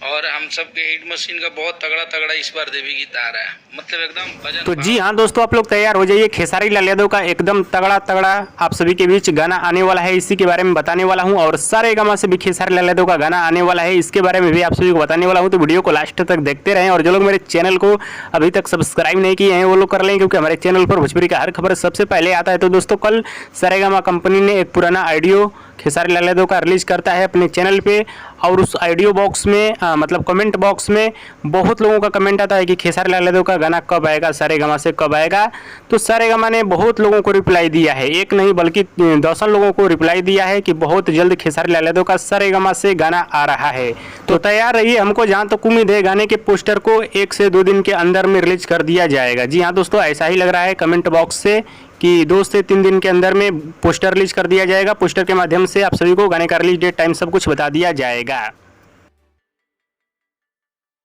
और हम सब के हिट मशीन का बहुत तगड़ा तगड़ा इस बार देवी गीत आ रहा है, मतलब एकदम भजन। तो जी हाँ दोस्तों, आप लोग तैयार हो जाइए। खेसारी लाल यादव का एकदम तगड़ा तगड़ा आप सभी के बीच गाना आने वाला है, इसी के बारे में बताने वाला हूँ। और सारेगामा से भी खेसारी लाल यादव का गाना आने वाला है, इसके बारे में भी आप सभी को बताने वाला हूँ। तो वीडियो को लास्ट तक देखते रहें। और जो लोग मेरे चैनल को अभी तक सब्सक्राइब नहीं किए हैं वो लोग कर लें, क्योंकि हमारे चैनल पर भोजपुरी का हर खबर सबसे पहले आता है। तो दोस्तों, कल सारेगामा कंपनी ने एक पुराना ऑडियो खेसारी लाल यादव का रिलीज करता है अपने चैनल पे, और उस ऑडियो बॉक्स में मतलब कमेंट बॉक्स में बहुत लोगों का कमेंट आता है कि खेसारी लाल यादव का गाना कब आएगा, सारेगामा से कब आएगा। तो सारेगामा ने बहुत लोगों को रिप्लाई दिया है, एक नहीं बल्कि दर्जन लोगों को रिप्लाई दिया है कि बहुत जल्द खेसारी लाल यादव का सारेगामा से गाना आ रहा है। तो तैयार रहिए, हमको जहाँ तक उम्मीद है गाने के पोस्टर को 1 से 2 दिन के अंदर में रिलीज कर दिया जाएगा। जी हाँ दोस्तों, ऐसा ही लग रहा है कमेंट बॉक्स से कि 2 से 3 दिन के अंदर में पोस्टर रिलीज कर दिया जाएगा। पोस्टर के माध्यम से आप सभी को गाने का रिलीज डेट, टाइम सब कुछ बता दिया जाएगा।